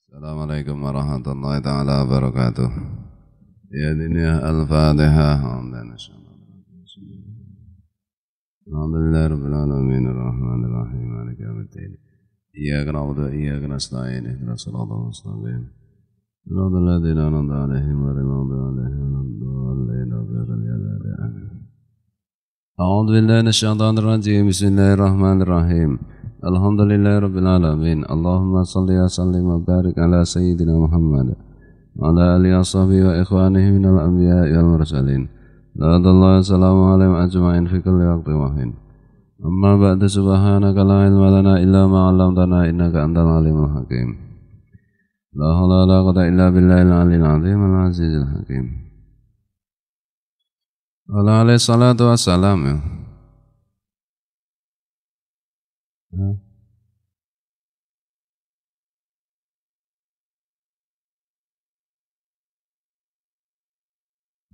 Assalamualaikum warahmatullahi taala wabarakatuh. Ya dunia al-Fatihah. Alhamdulillah rabbil alamin arrahmanir rahim maliki yaumiddin. Iyyaka na'budu wa iyyaka nasta'in ihdinas siratal mustaqim. Shiratal ladzina an'amta 'alaihim ghairil maghdubi 'alaihim waladdallin. Amin. A'udzu billahi minasyaitonir rajim. Bismillahirrahmanirrahim. Alhamdulillahi rabbil alamin. Allahumma shalli wa sallim wa barik ala sayyidina Muhammad wa ala alihi washabihi wa ikhwanihi minal anbiya'i wal mursalin. Sallallahu salamu alaihim ajma'in fi kulli waqtin wa hin. Amma ba'du, subhanaka la ilma lana illa ma 'allamtana innaka antal alimul hakim. La haula wa la quwwata illa billahil aliyyil azim al azizil hakim. Wa alaihi salatu wassalam ya.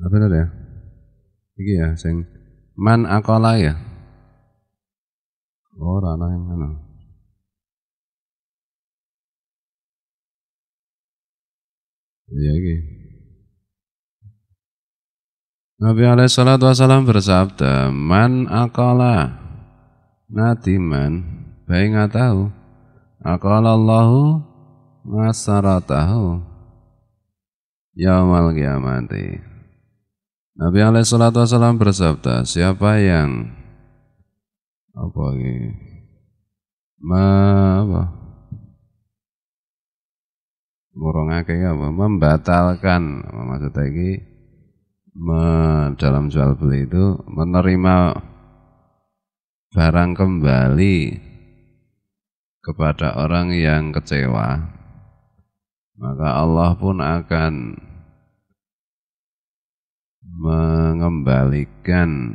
Apa bener ya? Iki ya sing man akola ya. Ora ana yang ngono. Iya iki. Nabi alaihi salatu wassalam bersabda, man akola nadiman baik nggak tahu aqala Allahu ngasaratahu yaumal qiyamati. Nabi alaihi salatu wasallam bersabda, siapa yang membatalkan, maksudnya ini dalam jual beli itu menerima barang kembali kepada orang yang kecewa, maka Allah pun akan mengembalikan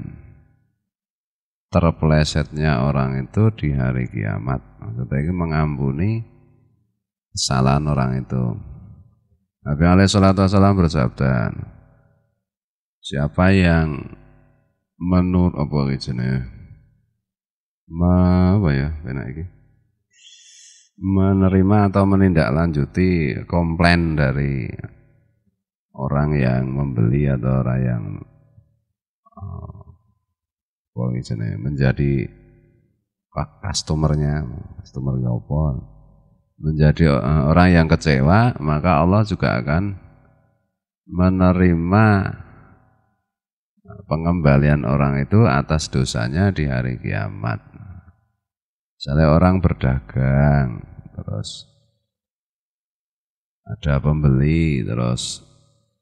terpelesetnya orang itu di hari kiamat. Maksudnya ini mengampuni kesalahan orang itu. Nabi alaihi salatu wasallam bersabda, siapa yang menurut menerima atau menindaklanjuti komplain dari orang yang membeli atau orang yang menjadi customernya menjadi orang yang kecewa, maka Allah juga akan menerima pengembalian orang itu atas dosanya di hari kiamat. Misalnya orang berdagang, terus ada pembeli, terus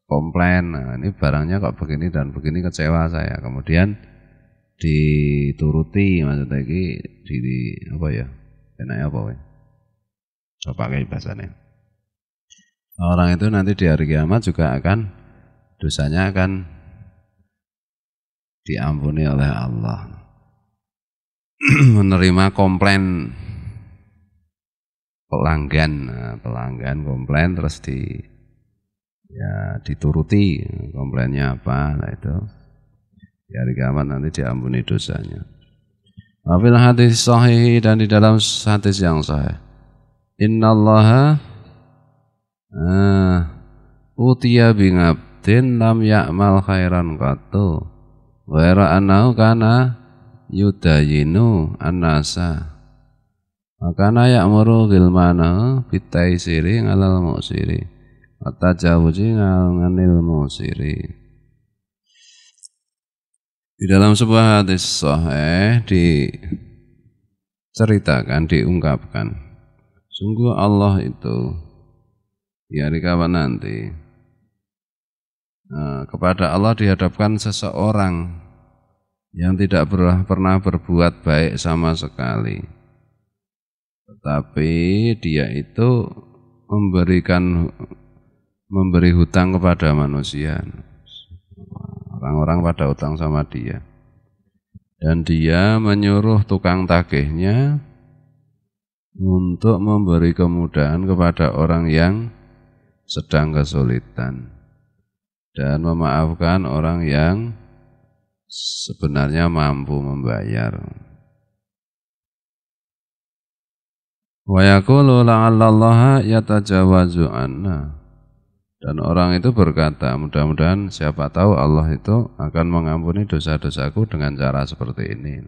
komplain, nah, ini barangnya kok begini dan begini, kecewa saya. Kemudian dituruti, maksudnya ini enaknya apa ya? Coba pakai bahasanya. Orang itu nanti di hari kiamat juga akan dosanya akan diampuni oleh Allah. Menerima komplain pelanggan komplain, terus dituruti komplainnya apa, nah itu di hari kiamat nanti diampuni dosanya. Wafil hadis sahih, dan di dalam hadis yang sahih, innallaha utiya bingabdin lam ya'mal khairan qattu ghaira annahu kana yudayinu annasa, makana ya'muru bil mana bitaisiri ngalal mu'siri watajawuzi nganil mu'siri. Di dalam sebuah hadis sahih diceritakan, diungkapkan, sungguh Allah itu di hari kiamat nanti, kepada Allah dihadapkan seseorang yang tidak pernah berbuat baik sama sekali, tetapi dia itu memberi hutang kepada manusia. Orang-orang pada hutang sama dia, dan dia menyuruh tukang tagihnya untuk memberi kemudahan kepada orang yang sedang kesulitan dan memaafkan orang yang sebenarnya mampu membayar. Wa yaqulu la'allallaha yatajawazu anna. Dan orang itu berkata, mudah-mudahan siapa tahu Allah itu akan mengampuni dosa-dosaku dengan cara seperti ini.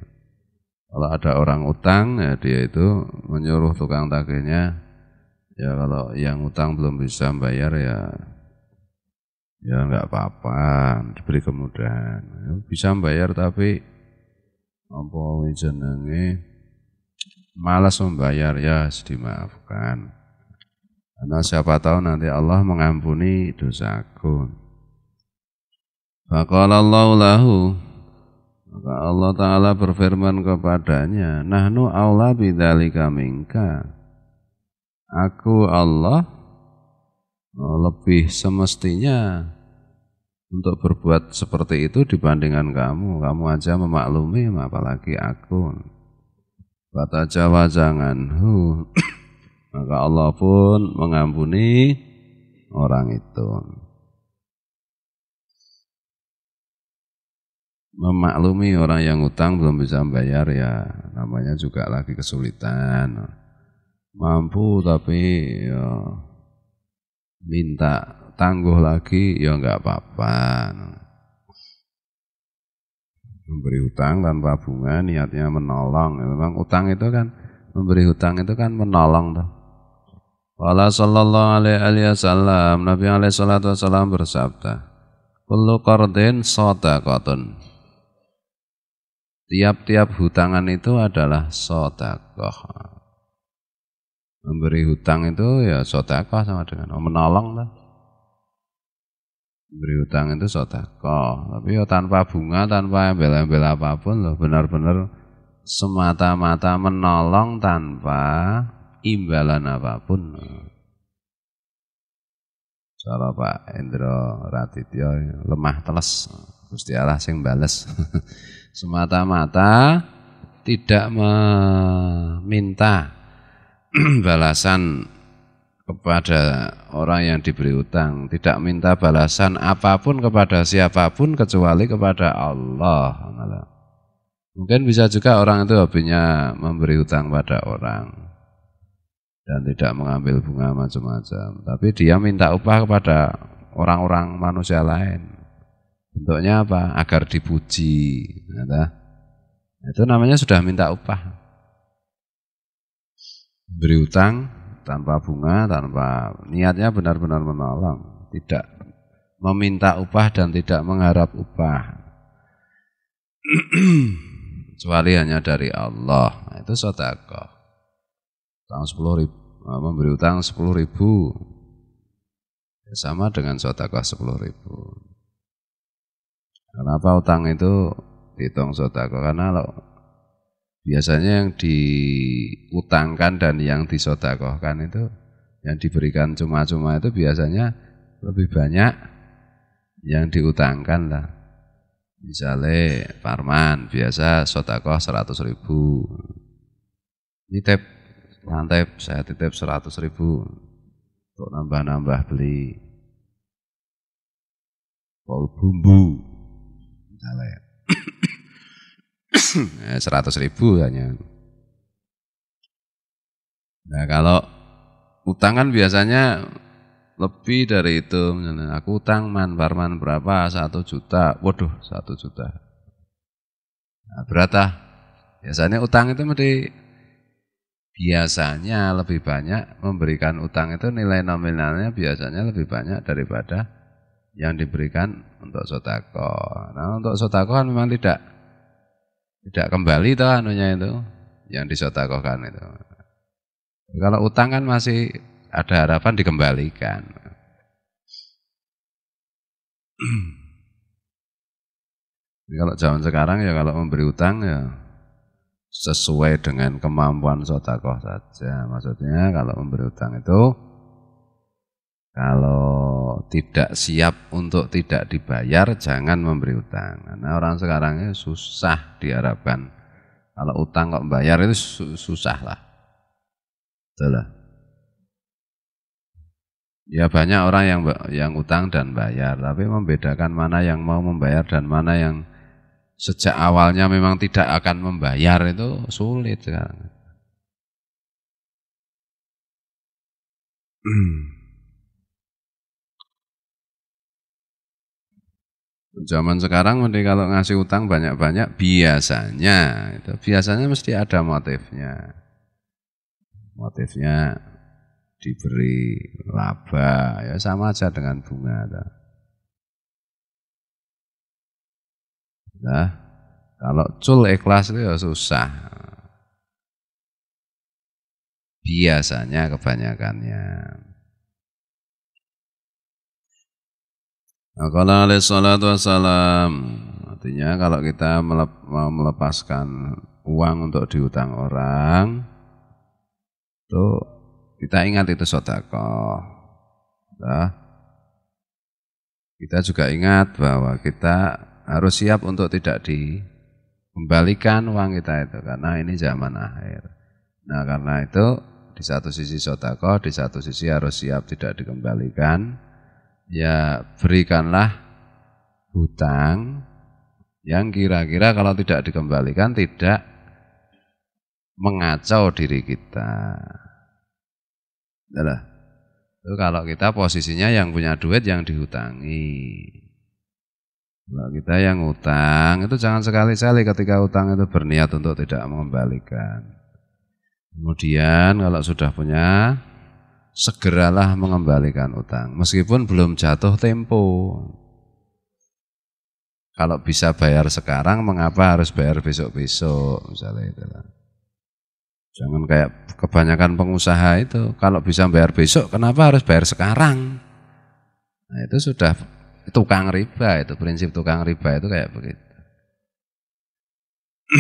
Kalau ada orang utang, ya dia itu menyuruh tukang tagihnya, ya kalau yang utang belum bisa bayar ya enggak apa-apa, diberi kemudahan. Bisa bayar tapi apa jenenge malas membayar, ya dimaafkan. Karena siapa tahu nanti Allah mengampuni dosaku. Faqala Allahu lahu, maka Allah Ta'ala berfirman kepadanya, nahnu aula bidzalika minka. Aku Allah lebih semestinya untuk berbuat seperti itu dibandingkan kamu. Kamu aja memaklumi, apalagi aku. Kata Jawa janganhu. Maka Allah pun mengampuni orang itu. Memaklumi orang yang utang belum bisa bayar, ya namanya juga lagi kesulitan. Mampu tapi ya minta tangguh lagi ya enggak apa-apa. Memberi hutang tanpa bunga niatnya menolong. Memang utang itu kan, memberi hutang itu kan menolong toh. Qala sallallahu alaihi wasallam, Nabi alaihi salatu wasallam bersabda, kullu qardin shadaqatun. Tiap-tiap hutangan itu adalah sedekah. Memberi hutang itu ya sedekah, sama dengan menolong lah. Memberi hutang itu sedekah, tapi ya tanpa bunga, tanpa embel-embel apapun loh, benar-benar semata-mata menolong tanpa imbalan apapun. Cara Pak Endro Raditya, lemah teles, Gusti Allah sing bales. Semata-mata tidak meminta balasan kepada orang yang diberi hutang, tidak minta balasan apapun kepada siapapun kecuali kepada Allah. Mungkin bisa juga orang itu hobinya memberi hutang pada orang dan tidak mengambil bunga macam-macam, tapi dia minta upah kepada orang-orang manusia lain. Bentuknya apa? Agar dipuji. Itu namanya sudah minta upah. Beri hutang tanpa bunga, tanpa niatnya benar-benar menolong, tidak meminta upah dan tidak mengharap upah, kecuali hanya dari Allah. Itu sedekah. Utang 10.000, memberi utang 10.000 sama dengan sedekah 10.000. Kenapa utang itu dihitung sedekah? Karena biasanya yang diutangkan dan yang disedekahkan itu, yang diberikan cuma-cuma itu biasanya lebih banyak yang diutangkan lah. Misalnya Parman biasa sedekah 100.000. Nitip lantai saya titip 100.000 untuk nambah-nambah beli pol bumbu misalnya. 100.000 hanya. Nah kalau utang kan biasanya lebih dari itu. Misalnya aku utang Parman berapa? 1 juta. Waduh, 1 juta. Nah, berapa? Biasanya utang itu biasanya lebih banyak memberikan utang itu, nilai nominalnya biasanya lebih banyak daripada yang diberikan untuk sedekah. Nah, untuk sedekah kan memang tidak kembali toh anunya itu yang disedekahkan itu. Kalau utang kan masih ada harapan dikembalikan. Kalau zaman sekarang ya kalau memberi utang ya sesuai dengan kemampuan sedekah saja. Maksudnya kalau memberi utang itu, kalau tidak siap untuk tidak dibayar jangan memberi utang. Karena orang sekarang ini susah diharapkan. Kalau utang kok bayar itu susah lah. Betul lah. Ya banyak orang yang utang dan bayar, tapi membedakan mana yang mau membayar dan mana yang sejak awalnya memang tidak akan membayar itu sulit sekarang. Zaman sekarang kalau ngasih utang banyak-banyak biasanya mesti ada motifnya. Motifnya diberi laba, ya sama aja dengan bunga. Nah, kalau cul ikhlas itu ya susah. Biasanya kebanyakannya. Kalau alaihi salatu wassalam, artinya kalau kita melepaskan uang untuk diutang orang, itu kita ingat itu sedekah. Nah, kita juga ingat bahwa kita harus siap untuk tidak dikembalikan uang kita itu, karena ini zaman akhir. Nah, karena itu di satu sisi sedekah, di satu sisi harus siap tidak dikembalikan. Ya berikanlah hutang yang kira-kira kalau tidak dikembalikan tidak mengacau diri kita. Nah, itu kalau kita posisinya yang punya duit yang dihutangi. Kalau kita yang utang itu jangan sekali-sekali ketika utang itu berniat untuk tidak mengembalikan. Kemudian kalau sudah punya, segeralah mengembalikan utang, meskipun belum jatuh tempo. Kalau bisa bayar sekarang, mengapa harus bayar besok-besok, misalnya itu. Jangan kayak kebanyakan pengusaha itu, kalau bisa bayar besok, kenapa harus bayar sekarang? Nah, itu sudah tukang riba, itu prinsip tukang riba itu kayak begitu.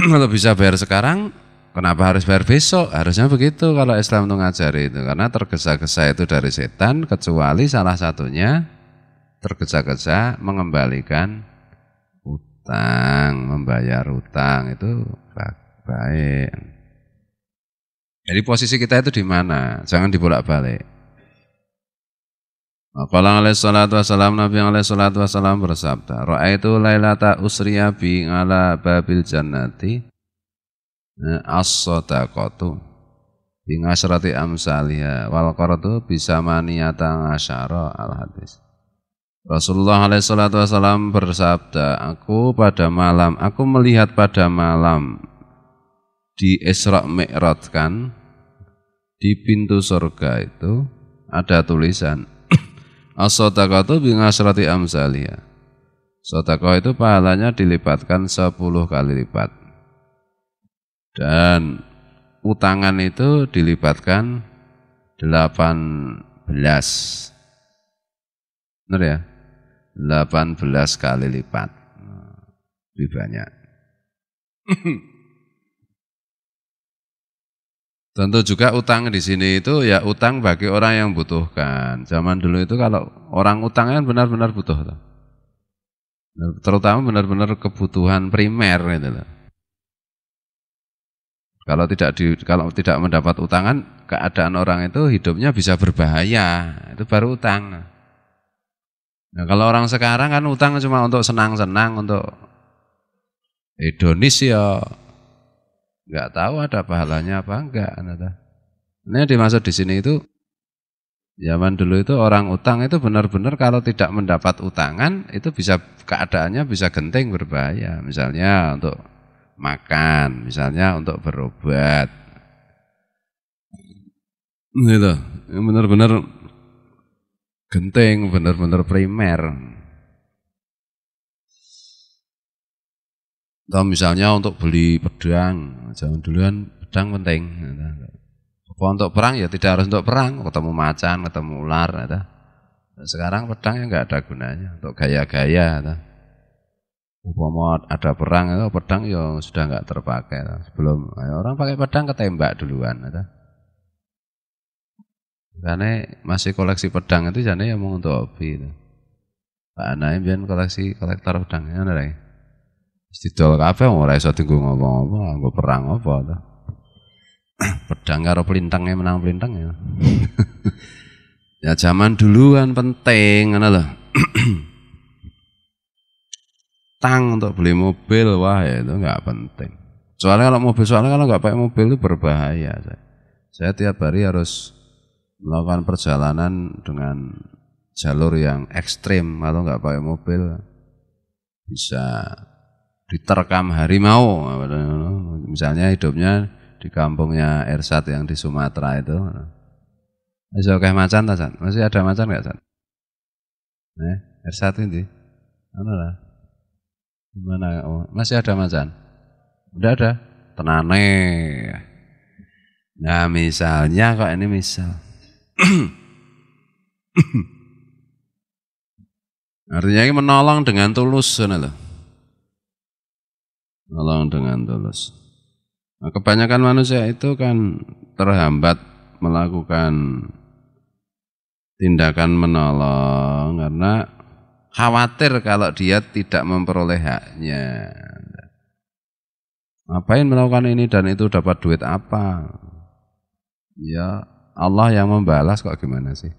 Kalau bisa bayar sekarang, kenapa harus bayar besok? Harusnya begitu kalau Islam itu ngajari itu. Karena tergesa-gesa itu dari setan, kecuali salah satunya tergesa-gesa mengembalikan utang, membayar utang itu baik. Jadi posisi kita itu di mana? Jangan dibolak-balik. Qala alaihi salatu wassalam, Nabi alaihi salatu wassalam bersabda, ra'aitu lailata usriya bi ala babil jannati as-sadaqatu bi ngasrati amsalha wal qardu bisa maniyata asyara al-hadis. Rasulullah alaihi salatu wassalam bersabda, aku melihat pada malam di Isra Mi'raj kan, di pintu surga itu ada tulisan as-sadaqatu bi ngasrati amsalha. Sedekah itu pahalanya dilipatkan 10 kali lipat. Dan utangan itu dilipatkan 18. Benar ya? 18 kali lipat. Lebih banyak. Tentu juga utang di sini itu ya utang bagi orang yang butuhkan. Zaman dulu itu kalau orang utang kan benar-benar butuh. Terutama benar-benar kebutuhan primer gitu loh. Kalau tidak mendapat utangan, keadaan orang itu hidupnya bisa berbahaya. Itu baru utang. Nah, kalau orang sekarang kan utang cuma untuk senang-senang, untuk hedonis ya. Enggak tahu ada pahalanya apa enggak. Ini dimaksud di sini itu zaman dulu itu orang utang itu benar-benar kalau tidak mendapat utangan itu bisa keadaannya bisa genting berbahaya. Misalnya untuk makan, misalnya untuk berobat. Gitu. Benar-benar genting, benar-benar primer. Atau misalnya untuk beli pedang, zaman dulu kan pedang penting. Kalau untuk perang ya tidak harus untuk perang, ketemu macan, ketemu ular. Sekarang pedang ya nggak ada gunanya, untuk gaya-gaya. Umpama ada perang itu pedang ya sudah nggak terpakai. Sebelum orang pakai pedang ketembak duluan. Karena masih koleksi pedang itu jadi ya mau untuk hobi. Pak Anaim biar kolektor pedang ya ada. Didol kabeh ora iso dienggo ngopo-ngopo, nggo perang apa ta. Pedang karo pelintangnya menang pelintang ya. Ya zaman dulu kan penting ngono lho. Tang untuk beli mobil, wah ya itu enggak penting. Soalnya kalau nggak pakai mobil itu berbahaya. Saya tiap hari harus melakukan perjalanan dengan jalur yang ekstrim atau nggak pakai mobil bisa diterkam harimau. Misalnya hidupnya di kampungnya Ersat yang di Sumatera itu. Masih oke macan tak, San? Masih ada macan nggak, San? Ersat ini, mana lah? Gimana? Oh, masih ada macan? Udah ada? Tenane. Nah misalnya kok ini misal. Artinya ini menolong dengan tulus, loh. Menolong dengan tulus. Nah, kebanyakan manusia itu kan terhambat melakukan tindakan menolong karena khawatir kalau dia tidak memperoleh haknya. Ngapain melakukan ini dan itu dapat duit apa? Ya Allah yang membalas kok gimana sih?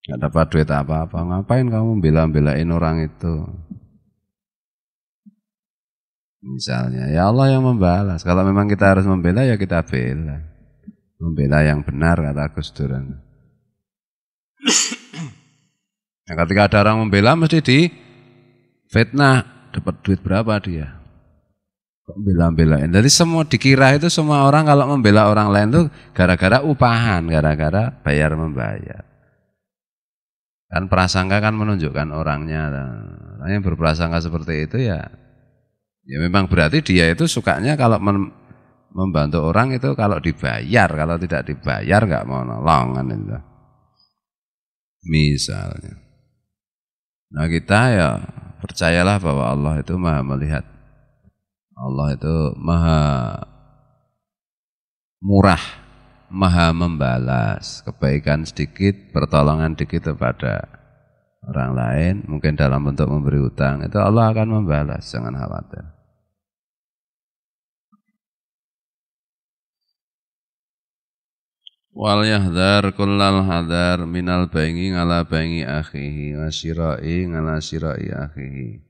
Gak dapat duit apa-apa. Ngapain kamu bela-belain orang itu? Misalnya, ya Allah yang membalas. Kalau memang kita harus membela, ya kita bela. Membela yang benar, kata Gus Dur. Nah, ketika ada orang membela, mesti di fitnah. Dapat duit berapa dia? Kok bela-belain? Jadi semua dikira itu semua orang kalau membela orang lain tuh gara-gara upahan, gara-gara bayar membayar. Kan prasangka kan menunjukkan orangnya. Nah, yang berprasangka seperti itu ya memang berarti dia itu sukanya kalau membantu orang itu kalau dibayar, kalau tidak dibayar nggak mau nolong kan itu. Misalnya. Nah kita ya percayalah bahwa Allah itu maha melihat. Allah itu maha murah, maha membalas kebaikan sedikit, pertolongan sedikit kepada orang lain, mungkin dalam bentuk memberi hutang, itu Allah akan membalas, jangan khawatir. Wal yahdhar kullal hadar minal baingi ngala baingi akhihi wa syira'i ngala syira'i akhihi.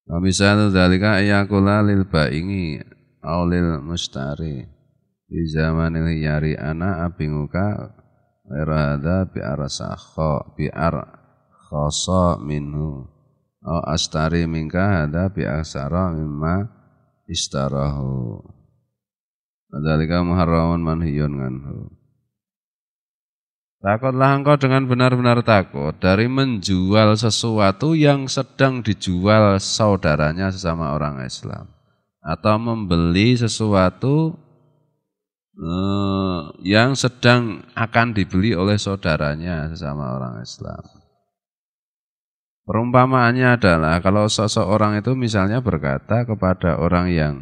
Wa misalu dzalika ayakula lil baingi aw lil mustari di zamanil yari ana abinguka irada bi arsakha bi arkhasa minhu aw astari minka hada bi aksara mimma istarahu. Dzalika muharramun manhiyun anhu. Takutlah engkau dengan benar-benar takut dari menjual sesuatu yang sedang dijual saudaranya sesama orang Islam, atau membeli sesuatu yang sedang akan dibeli oleh saudaranya sesama orang Islam. Perumpamaannya adalah kalau seseorang itu misalnya berkata kepada orang yang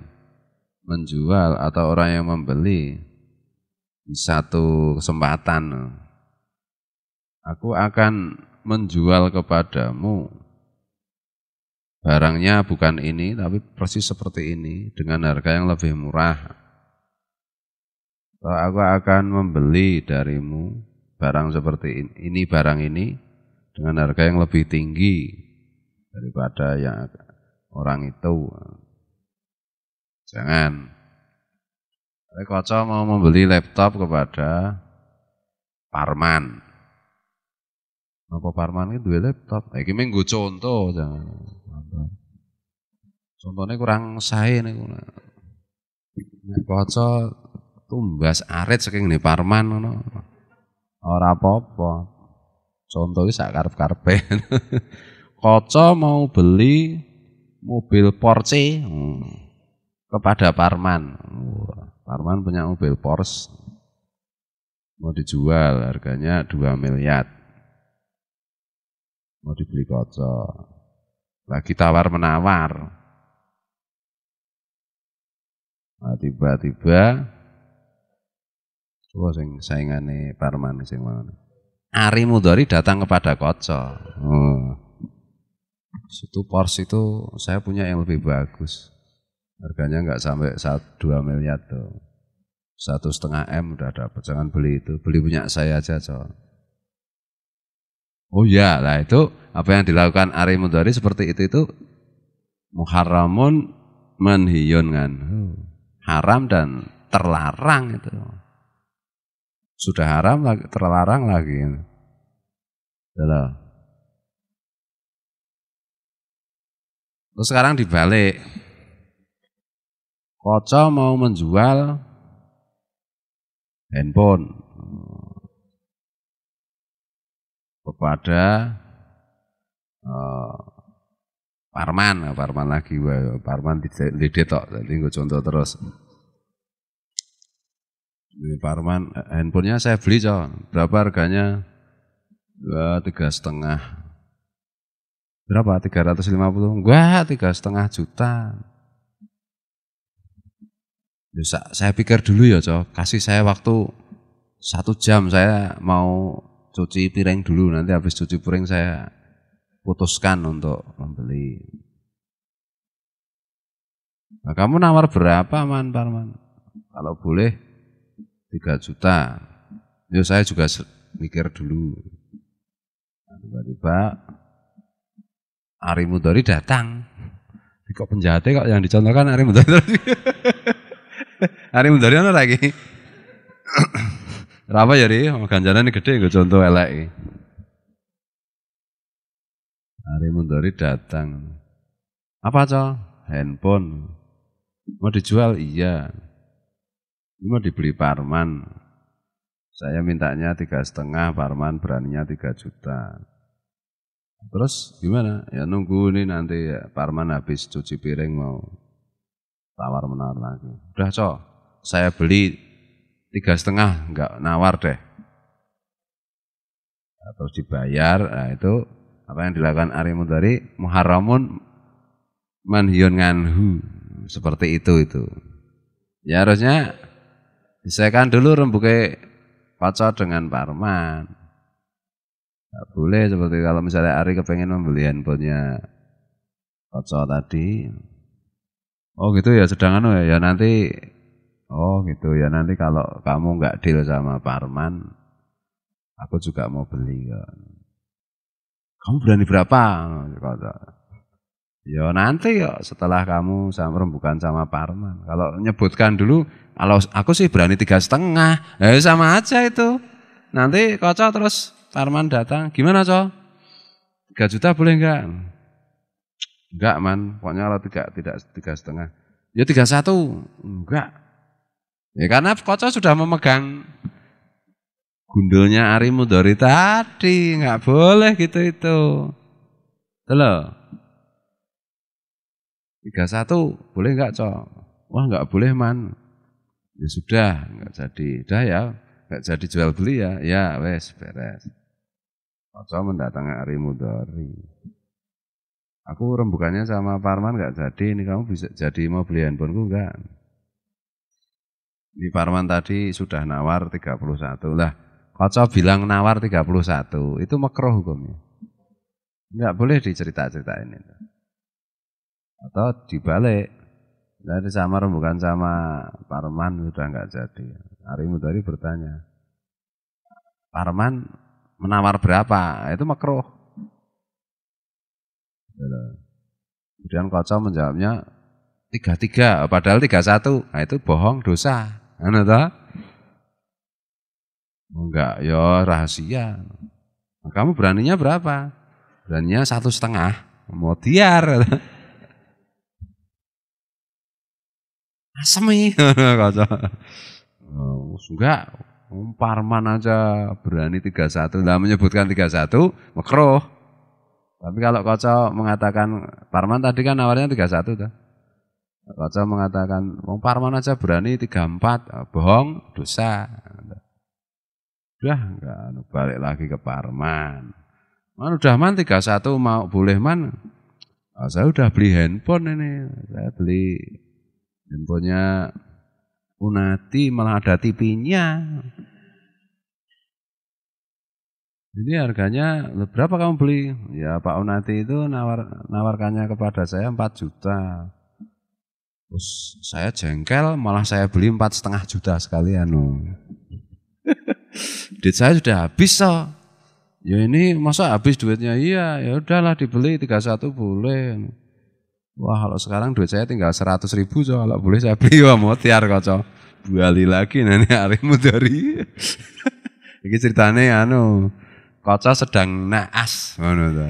menjual atau orang yang membeli di satu kesempatan, aku akan menjual kepadamu barangnya bukan ini tapi persis seperti ini dengan harga yang lebih murah. Atau aku akan membeli darimu barang seperti ini barang ini dengan harga yang lebih tinggi daripada yang orang itu. Jangan. Koco mau membeli laptop kepada Parman. Apa Parman itu dua laptop? Iki menggo contoh jangan. Contohnya kurang sae niku. Koco tumbas arit saking ne Parman ngono. Ora apa-apa. Contohnya sak karep-karepe. Koco mau beli mobil Porsche kepada Parman. Parman punya mobil Porsche, mau dijual harganya 2 miliar, mau dibeli Koco, lagi tawar menawar. Nah, tiba-tiba, sing saingane Parman sing mana? Ari Mudhari datang kepada Koco. Situ Porsche itu saya punya yang lebih bagus. Harganya enggak sampai 2 miliar tuh. 1,5 M udah dapat. Jangan beli itu. Beli punya saya aja, Cok. Oh iya, lah itu apa yang dilakukan Ari Mudhari seperti itu muharramun manhiyun kan. Haram dan terlarang itu. Sudah haram lagi, terlarang lagi. Yalah. Terus sekarang dibalik. Koco mau menjual handphone kepada Parman lagi, Parman lidet tok, jadi gue contoh terus. Ini Parman, handphonenya saya beli berapa harganya? 3,5. Berapa? 350? Enggak, 3,5 juta. Saya pikir dulu ya, kasih saya waktu 1 jam, saya mau cuci piring dulu, nanti habis cuci piring saya putuskan untuk membeli. Nah, kamu nawar berapa, Parman? Kalau boleh 3 juta. Ya saya juga mikir dulu. Nah, tiba-tiba Ari Mudori datang. Kok penjahatnya kok yang dicontohkan Ari Mudori. Ari Mudori ana lagi. Apa ya ri? Ganjaran gede gue contoh elek. Ari Mudori datang. Apa handphone. Mau dijual? Iya. Mau dibeli Parman. Saya mintanya 3,5, Parman beraninya 3 juta. Terus gimana? Ya nunggu nih nanti ya, Parman habis cuci piring mau tawar-menawar lagi. Udah saya beli 3,5, enggak nawar deh. Terus dibayar, nah itu apa yang dilakukan Ari Mudori? Muharramun manhiyun nganhu. Seperti itu. Ya harusnya disesuaikan dulu rembuke Koco dengan Parman. Nggak boleh seperti kalau misalnya Ari kepengen membeli handphonenya Koco tadi. Oh gitu ya, sedang ya nanti. Oh gitu ya, nanti kalau kamu nggak deal sama Parman, aku juga mau beli. Kamu berani berapa? Ya nanti ya setelah kamu rembukan sama Parman. Kalau nyebutkan dulu, kalau aku sih berani 3,5. Ya sama aja itu. Nanti Koco terus Parman datang, gimana 3 juta boleh enggak? Enggak pokoknya kalau tidak 3,5. Ya 3,1, enggak. Ya karena Koco sudah memegang gundulnya Ari Mudori tadi, enggak boleh gitu itu. Loh. 3,1 boleh enggak Wah enggak boleh Ya sudah, enggak jadi. Udah ya, enggak jadi jual beli ya. Ya wes beres. Koco mendatangi Ari Mudori. Aku rembukannya sama Parman enggak jadi, ini kamu bisa jadi mau beli handphoneku enggak? Di Parman tadi sudah nawar 31. Lah, Koco bilang nawar 31, itu makruh hukumnya. Enggak boleh dicerita-ceritain itu. Atau dibalik, dari sama rembukan sama Parman sudah enggak jadi. Ari Mudori bertanya, Parman menawar berapa? Itu makruh. Kemudian Koco menjawabnya 33, padahal 31. Nah itu bohong, dosa. Enggak, ya rahasia. Nah, kamu beraninya berapa? Beraninya 1,5. Mau tiar. Asemi. Enggak, Parman aja berani 31. Lah menyebutkan 31, makruh. Tapi kalau Koco mengatakan, Parman tadi kan nawarnya 31 tuh. Koco mengatakan, Parman aja berani 34, bohong, dosa. Udah enggak, balik lagi ke Parman. Udah 31 mau boleh saya udah beli handphone ini. Saya beli handphonenya Unati, malah ada TV-nya. Jadi harganya berapa kamu beli? Ya Pak Unati itu nawarkannya kepada saya 4 juta. Terus saya jengkel, malah saya beli 4,5 juta sekalian. Duit saya sudah habis Ya ini masa habis duitnya? Iya, ya udahlah dibeli 31 boleh. Wah kalau sekarang duit saya tinggal 100.000 kalau boleh saya beli. Wah mau tiar Koco. Bali lagi nani Ari Mudari. Iki ceritane kaca sedang naas ngono to.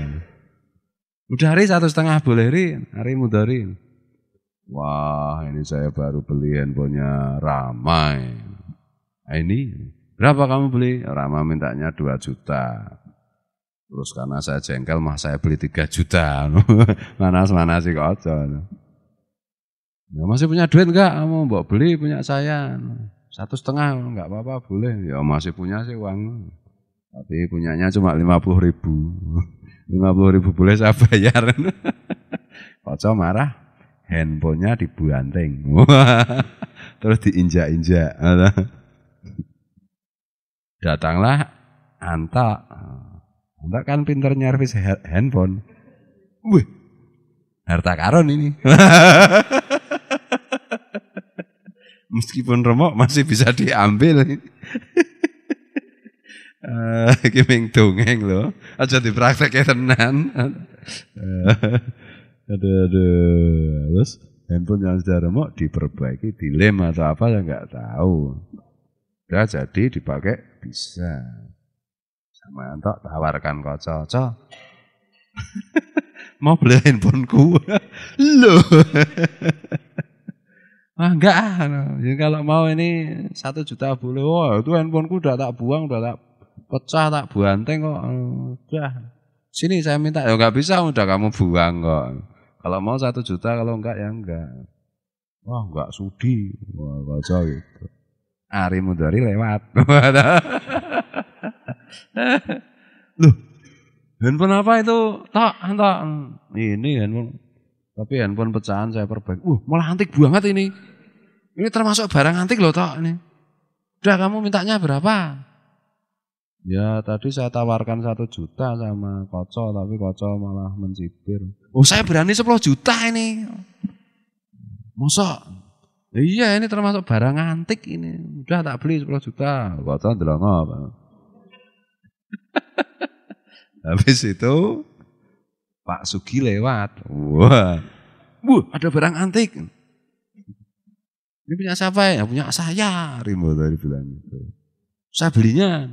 Mudari 1,5 boleh ri, Ari Mudari. Wah, ini saya baru beli handphonenya Rama. Ini berapa kamu beli? Rama mintanya 2 juta. Terus karena saya jengkel, saya beli 3 juta. Mana sih kaca. Ya, masih punya duit enggak? Kamu mau beli punya saya. 1,5 enggak apa-apa boleh. Ya masih punya sih uang. Tapi punyanya cuma 50.000. 50.000 boleh saya bayar. Kaca marah. Handphonenya dibanting. Terus diinjak-injak. Datanglah Anta. Anta kan pinter nyervis handphone. Wih, harta karun ini. Meskipun remuk masih bisa diambil. Iki ming dongeng lho. Aja dipraktekke tenan. Aduh. Terus handphone yang sudah remuk diperbaiki, dilem atau apa ya enggak tahu. Udah jadi dipakai bisa. Sama entok tawarkan kaca. Mau beli handphoneku. Loh. Enggak. Ya, kalau mau ini 1 juta boleh. Wah, itu handphoneku udah tak buang, udah tak pecah, tak buanteng kok. Udah. Sini saya minta. Ya enggak bisa, udah kamu buang kok. Kalau mau 1 juta, kalau enggak ya enggak. Wah, enggak sudi. Wah, kaca gitu. Ari Mudari lewat. Loh, handphone apa itu? Tak. Ini handphone. Tapi handphone pecahan saya perbaiki. Malah antik banget ini. Ini termasuk barang antik loh, Tok. Ini. Udah kamu mintanya berapa? Ya tadi saya tawarkan 1 juta sama kaca, tapi kaca malah mencibir. Saya berani 10 juta ini. Masa? Iya ini termasuk barang antik ini. Udah tak beli 10 juta. Kaca ndelongo apa? Habis itu Pak Sugi lewat. Wah, ada barang antik. Ini punya siapa ya? Punya saya. Rimbo tadi bilang gitu. Saya belinya.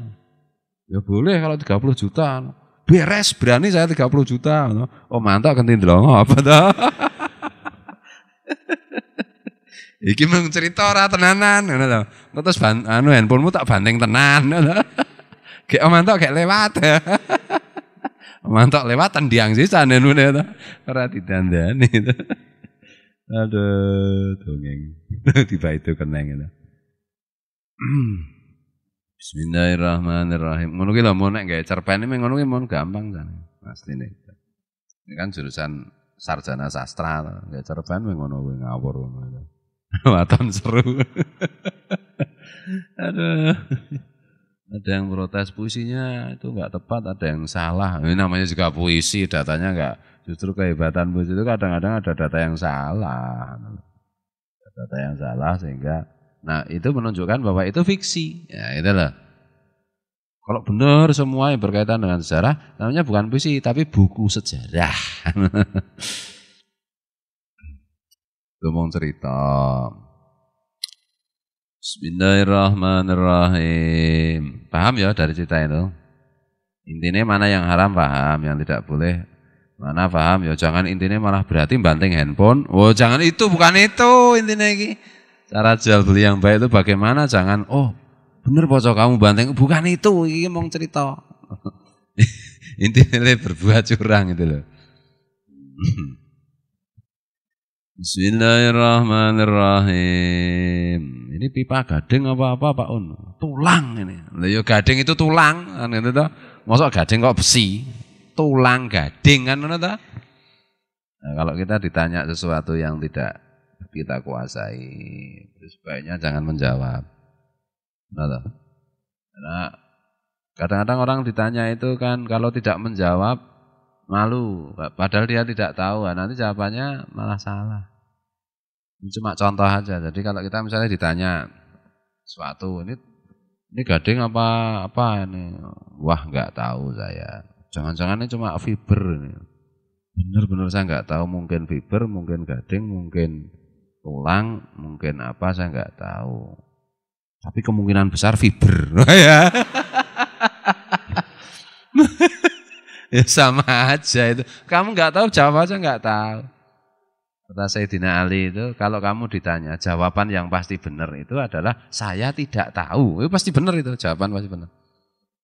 Ya boleh kalau 30 juta. Beres, berani saya 30 juta. Oh mantap ganti ndelongo apa dah? Iki mung cerita ora tenanan ngono lho. Terus handphonemu tak banting tenan. Gek mantap gek lewat. Mantap lewat tendiang sisan nune to. Ora didandani. Aduh, dongeng. Tiba itu keneng itu. Bismillahirrahmanirrahim. Ngono ki lho mon nek gawe cerpen iki ngono ki mon gampang kan. Pastine. Ini kan jurusan sarjana sastra, gawe cerpen ngono kuwi ngawur ngono. Waton seru. Aduh. Ada yang protes puisinya itu enggak tepat, ada yang salah. Ini namanya juga puisi, datanya enggak. Justru kehebatan puisi itu kadang-kadang ada data yang salah. Data yang salah sehingga, nah itu menunjukkan bahwa itu fiksi. Ya itulah. Kalau benar semua yang berkaitan dengan sejarah, namanya bukan puisi, tapi buku sejarah. Ngomong cerita. Bismillahirrahmanirrahim. Paham ya dari cerita itu? Intinya mana yang haram paham, yang tidak boleh mana paham ya. Jangan intinya malah berarti banting handphone. Oh jangan itu, bukan itu intinya ini. Cara jual beli yang baik itu bagaimana? Jangan bener pocok kamu banting, bukan itu. Ini mau cerita. Intinya berbuat curang itu loh. Bismillahirrahmanirrahim. Ini pipa gading apa-apa Pak Un? Tulang ini. Lah ya gading itu tulang kan itu toh. Mosok gading kok besi? Tulang gading kan ngono toh. Nah, kalau kita ditanya sesuatu yang tidak kita kuasai, sebaiknya jangan menjawab. Nah, kadang-kadang orang ditanya itu kan kalau tidak menjawab malu, padahal dia tidak tahu, nanti jawabannya malah salah. Cuma contoh aja. Jadi kalau kita misalnya ditanya sesuatu, ini gading apa ini? Wah nggak tahu saya. Jangan-jangan ini cuma fiber ini. Benar-benar saya nggak tahu. Mungkin fiber, mungkin gading, mungkin tulang, mungkin apa saya nggak tahu. Tapi kemungkinan besar fiber. Ya. Ya sama aja itu. Kamu nggak tahu, jawab aja nggak tahu. Kata Sayyidina Ali itu, kalau kamu ditanya, jawaban yang pasti benar itu adalah saya tidak tahu. Itu pasti benar itu, jawaban pasti benar.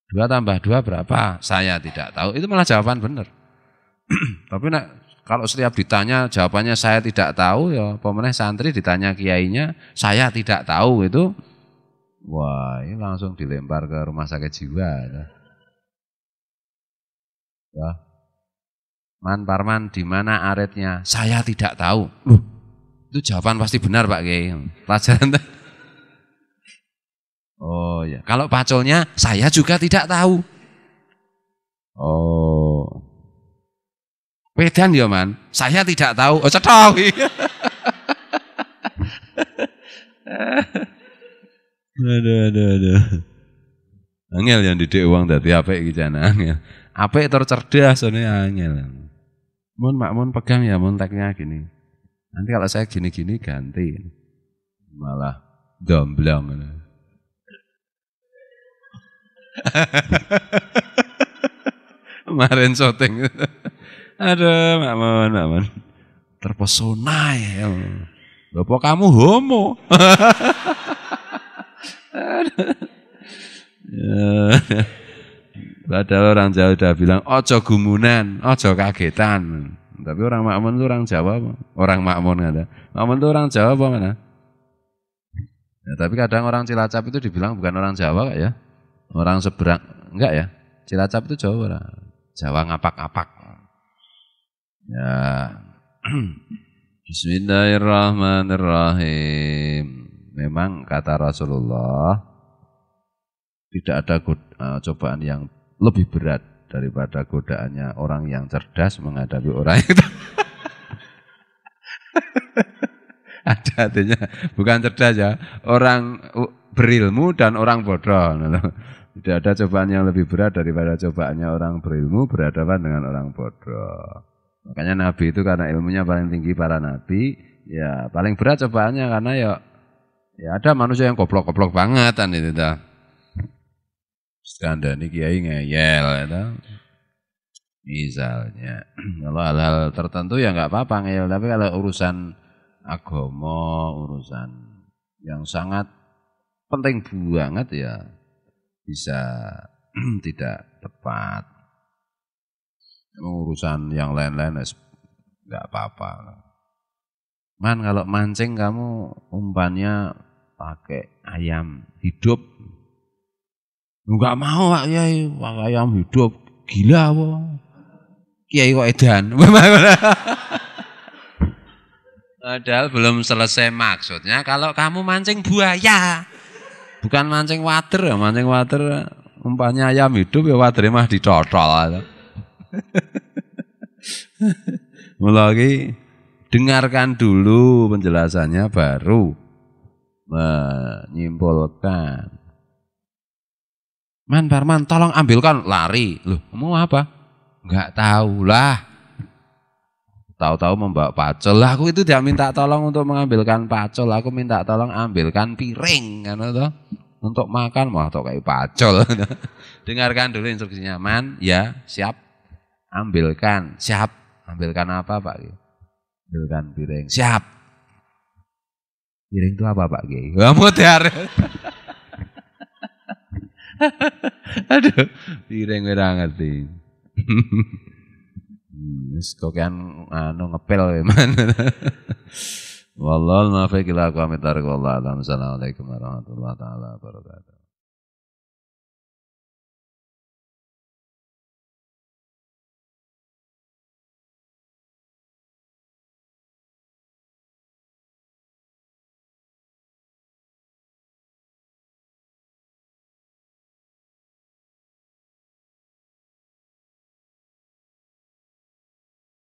2 tambah 2 berapa? Saya tidak tahu. Itu malah jawaban benar. Tapi kalau setiap ditanya jawabannya saya tidak tahu, ya pemenang santri ditanya kiainya, saya tidak tahu itu, wah ini langsung dilempar ke rumah sakit jiwa. Ya. Man Parman, di mana aretnya? Saya tidak tahu. Loh, itu jawaban pasti benar Pak Kiai. Pelajaran. Oh ya, kalau pacolnya saya juga tidak tahu. Oh. Pedan ya Man, saya tidak tahu. Oh cetok. Aduh. Angel yang didik uang dadi apik iki jan angel. Apik tur cerdas sone angel. Mun pegang ya mun teknya gini. Nanti kalau saya gini-gini ganti. Malah domblong. Kemarin syuting. Aduh, Makmun. Terpesona ya. Bapak kamu homo. Padahal orang Jawa udah bilang, ojo gumunan, ojo kagetan. Tapi orang Makmun itu orang Jawa, orang Makmun ada. Makmun itu orang Jawa apa mana? Ya, tapi kadang orang Cilacap itu dibilang bukan orang Jawa ya, orang seberang, enggak ya? Cilacap itu Jawa, Jawa ngapak-ngapak. Ya, Bismillahirrahmanirrahim. Memang kata Rasulullah, tidak ada cobaan yang lebih berat daripada godaannya orang yang cerdas menghadapi orang itu. Ada artinya, bukan cerdas ya, orang berilmu dan orang bodoh. Tidak ada cobaan yang lebih berat daripada cobaannya orang berilmu berhadapan dengan orang bodoh. Makanya Nabi itu karena ilmunya paling tinggi para Nabi, ya paling berat cobaannya karena ya ada manusia yang goblok-goblok banget kan itu dah. Skandani kiai ngeyel itu. Misalnya, kalau hal-hal tertentu ya nggak apa-apa ngeyel, tapi kalau urusan agama, urusan yang sangat penting banget ya bisa tidak tepat. Urusan yang lain-lain nggak apa-apa. Man, kalau mancing kamu umpannya pakai ayam hidup. Enggak mau Pak Kiai, pakai ayam hidup. Gila apa? Kiai kok edan. Padahal belum selesai maksudnya. Kalau kamu mancing buaya, bukan mancing water ya. Mancing water umpannya ayam hidup ya, waternya mah dicocol. Mulai dengarkan dulu penjelasannya baru menyimpulkan. Man Parman, tolong ambilkan, lari. Loh, mau apa? Enggak tahu lah. Tahu-tahu membawa pacul. Aku itu tidak minta tolong untuk mengambilkan pacul, aku minta tolong ambilkan piring kan itu. Untuk makan mau atau kayak pacul. Dengarkan dulu instruksinya. Man, ya, siap. Ambilkan, siap. Ambilkan apa Pak? Ambilkan piring. Siap. Piring itu apa Pak Kiai? Mutiar. Aduh, piring ora ngerti. Wis kok kan ngepel man. Wallahu muwaffiq ila aqwamit thariq wallahu a'lam. Assalamualaikum warahmatullahi taala wabarakatuh.